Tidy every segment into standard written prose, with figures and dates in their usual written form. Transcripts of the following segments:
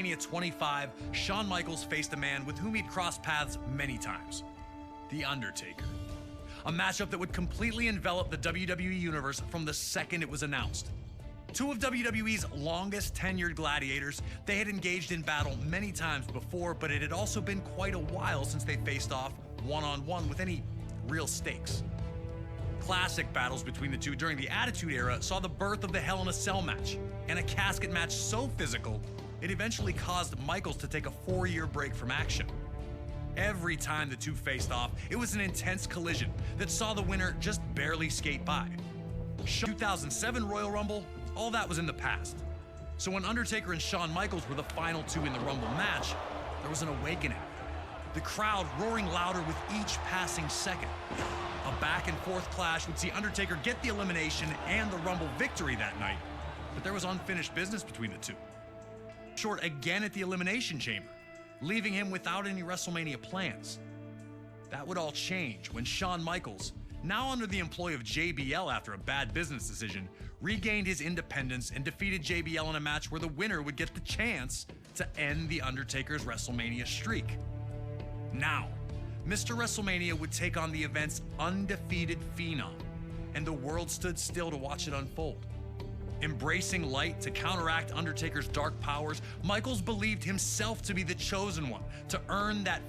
WrestleMania 25, Shawn Michaels faced a man with whom he'd crossed paths many times, The Undertaker. A matchup that would completely envelop the WWE Universe from the second it was announced. Two of WWE's longest tenured gladiators, they had engaged in battle many times before, but it had also been quite a while since they faced off one-on-one with any real stakes. Classic battles between the two during the Attitude Era saw the birth of the Hell in a Cell match, and a casket match so physical, it eventually caused Michaels to take a 4-year break from action. Every time the two faced off, it was an intense collision that saw the winner just barely skate by. 2007 Royal Rumble, all that was in the past. So when Undertaker and Shawn Michaels were the final two in the Rumble match, there was an awakening. The crowd roaring louder with each passing second. A back-and-forth clash would see Undertaker get the elimination and the Rumble victory that night, but there was unfinished business between the two. Short again at the Elimination Chamber, leaving him without any WrestleMania plans. That would all change when Shawn Michaels, now under the employ of JBL after a bad business decision, regained his independence and defeated JBL in a match where the winner would get the chance to end The Undertaker's WrestleMania streak. Now, Mr. WrestleMania would take on the event's undefeated phenom, and the world stood still to watch it unfold. Embracing light to counteract Undertaker's dark powers, Michaels believed himself to be the chosen one to earn that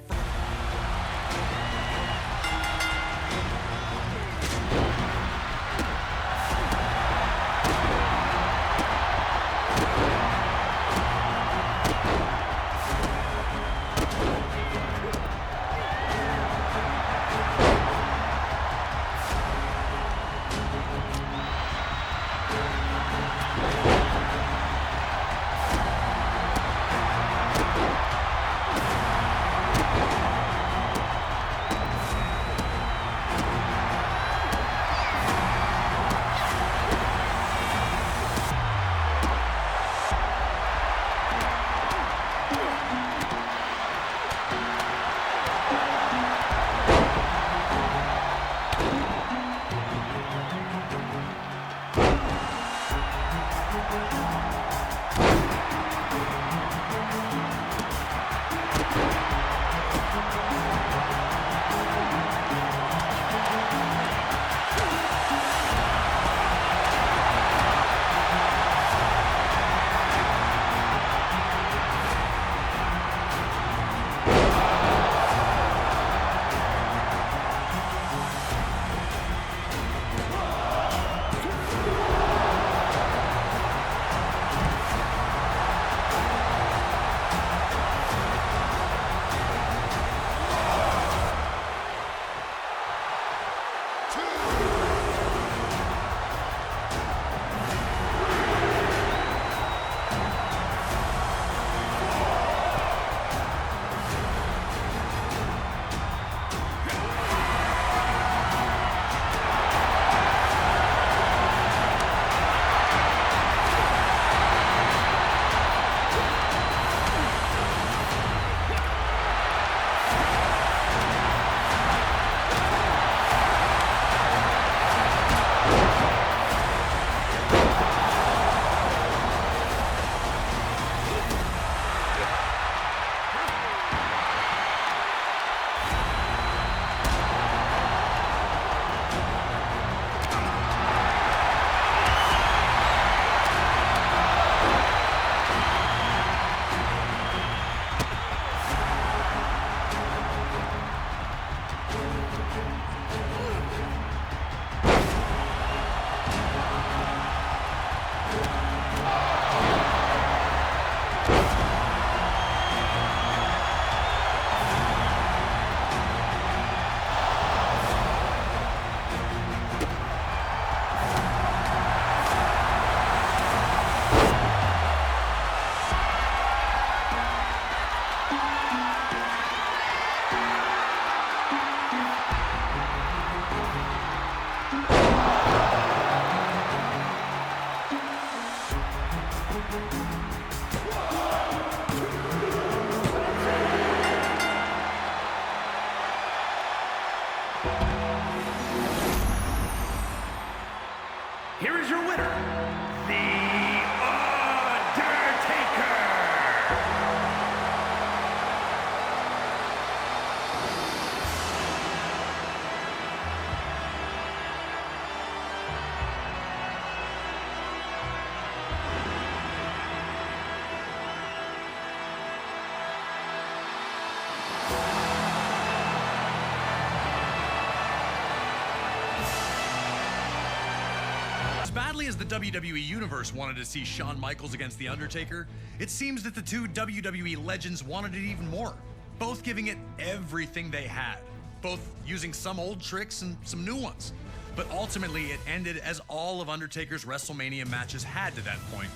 as the WWE Universe wanted to see Shawn Michaels against The Undertaker, it seems that the two WWE legends wanted it even more, both giving it everything they had, both using some old tricks and some new ones. But ultimately, it ended as all of Undertaker's WrestleMania matches had to that point,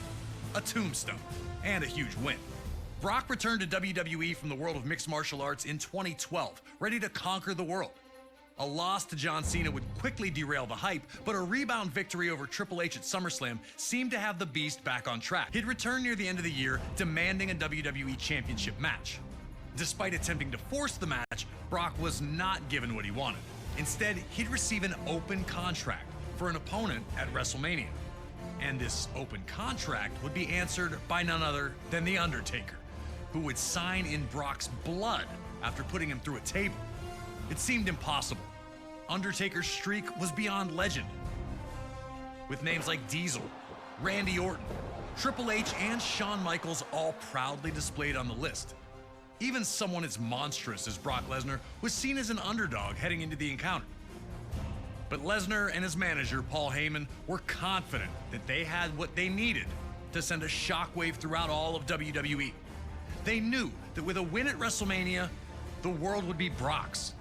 a tombstone and a huge win. Brock returned to WWE from the world of mixed martial arts in 2012, ready to conquer the world. A loss to John Cena would quickly derail the hype, but a rebound victory over Triple H at SummerSlam seemed to have the beast back on track. He'd return near the end of the year, demanding a WWE Championship match. Despite attempting to force the match, Brock was not given what he wanted. Instead, he'd receive an open contract for an opponent at WrestleMania. And this open contract would be answered by none other than The Undertaker, who would sign in Brock's blood after putting him through a table. It seemed impossible. Undertaker's streak was beyond legend, with names like Diesel, Randy Orton, Triple H, and Shawn Michaels all proudly displayed on the list. Even someone as monstrous as Brock Lesnar was seen as an underdog heading into the encounter. But Lesnar and his manager, Paul Heyman, were confident that they had what they needed to send a shockwave throughout all of WWE. They knew that with a win at WrestleMania, the world would be Brock's.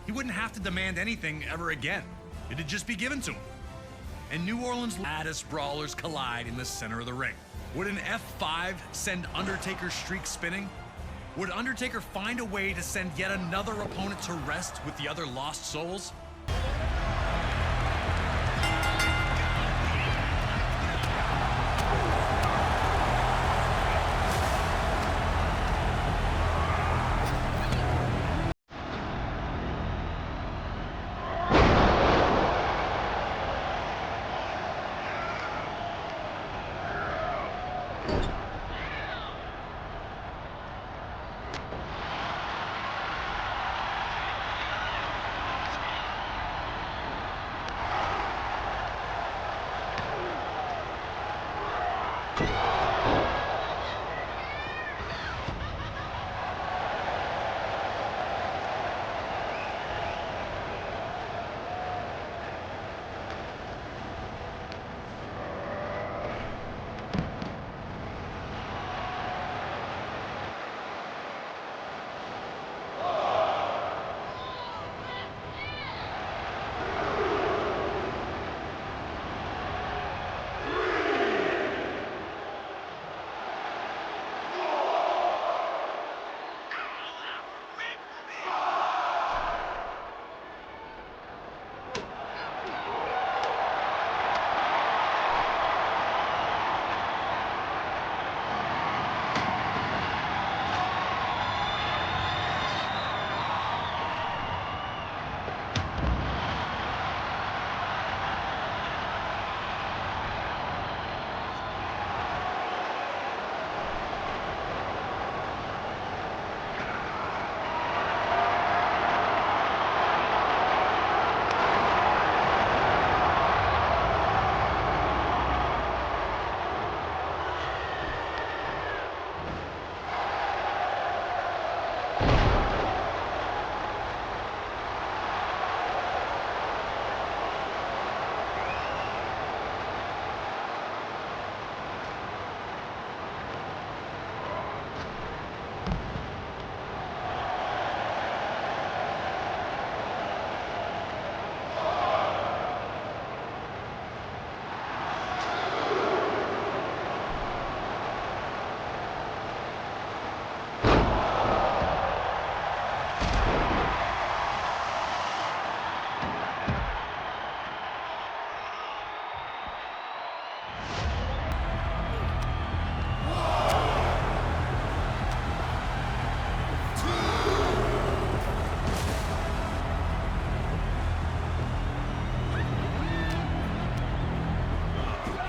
He wouldn't have to demand anything ever again. It'd just be given to him. And New Orleans' latest brawlers collide in the center of the ring. Would an F5 send Undertaker's streak spinning? Would Undertaker find a way to send yet another opponent to rest with the other lost souls?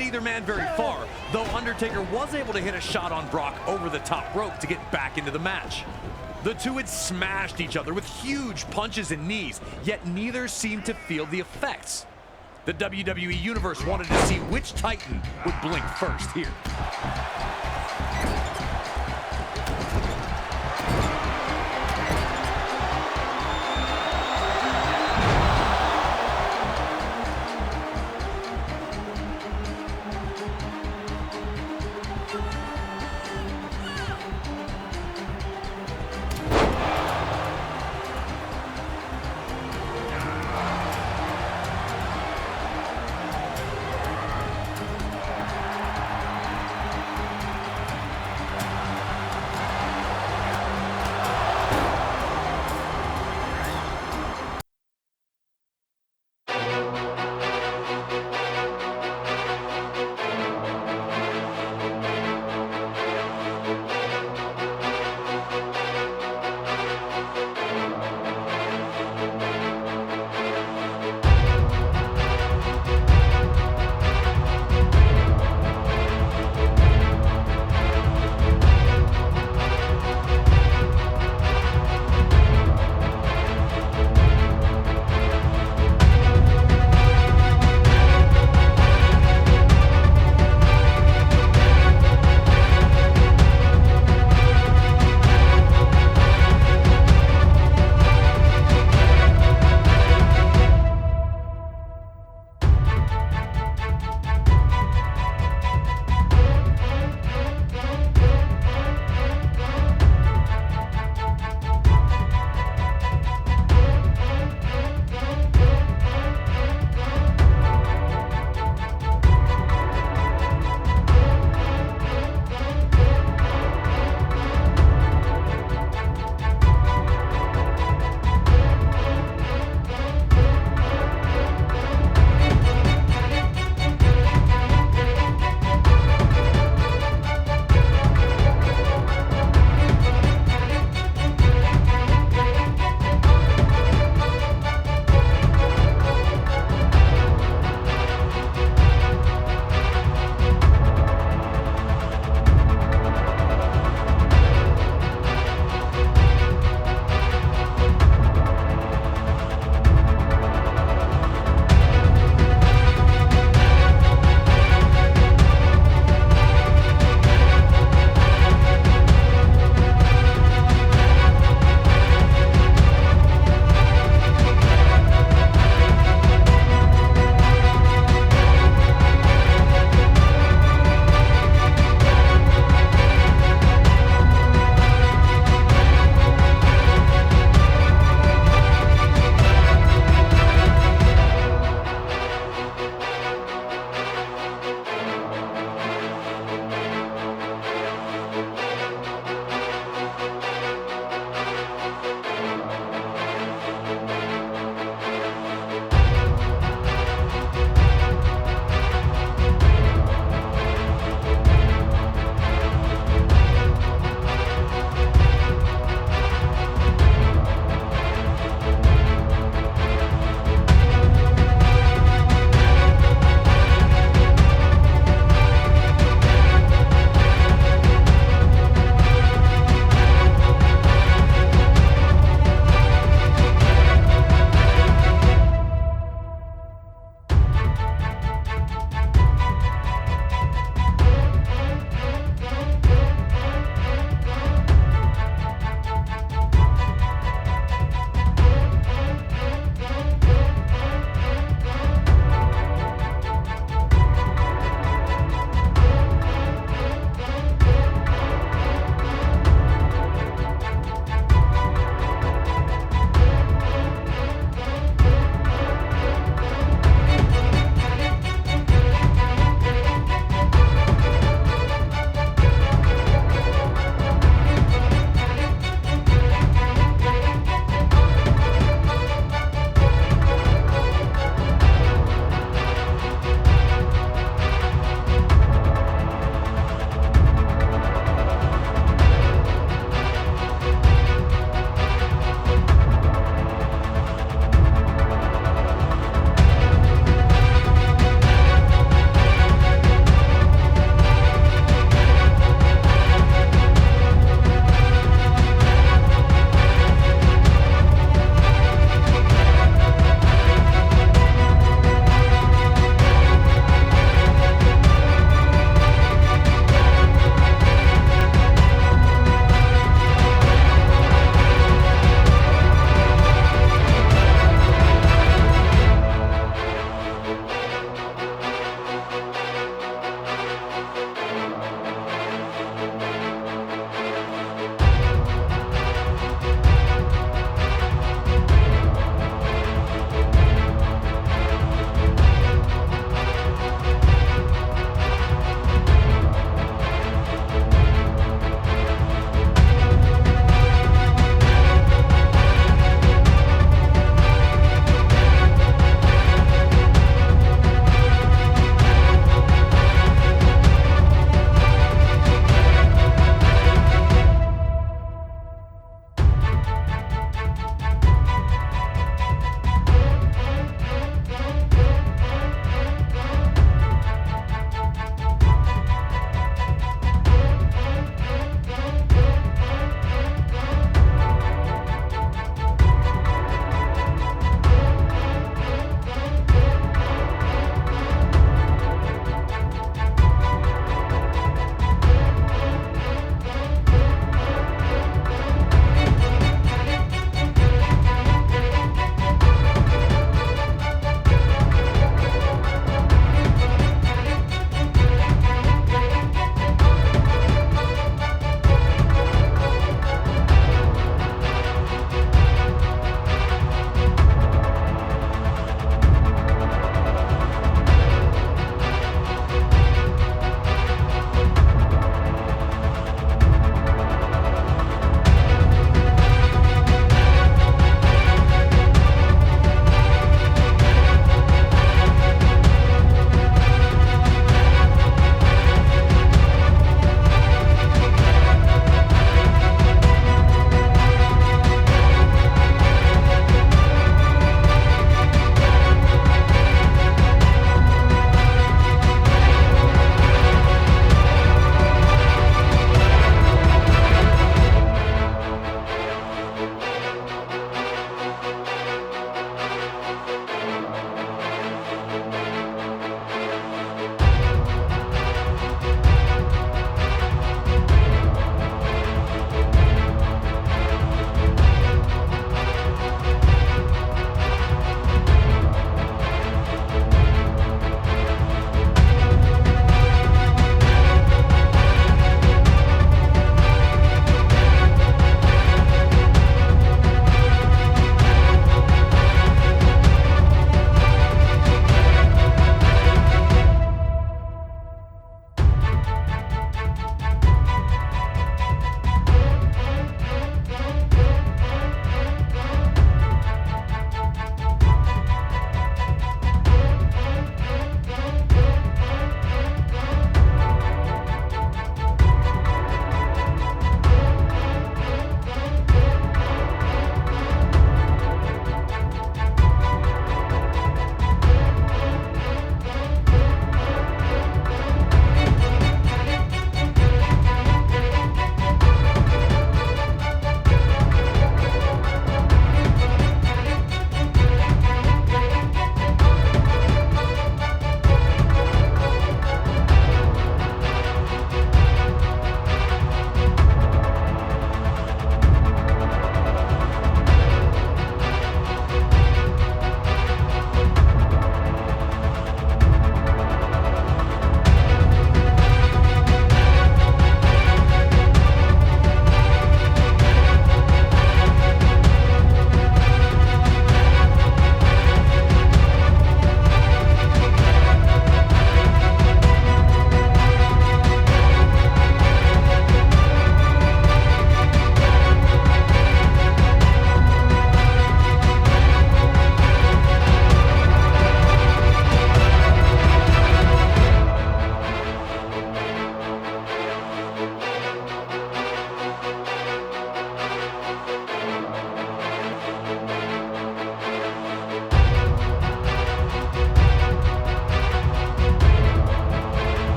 Either man very far, though Undertaker was able to hit a shot on Brock over the top rope to get back into the match. The two had smashed each other with huge punches and knees, yet neither seemed to feel the effects. The WWE Universe wanted to see which Titan would blink first here.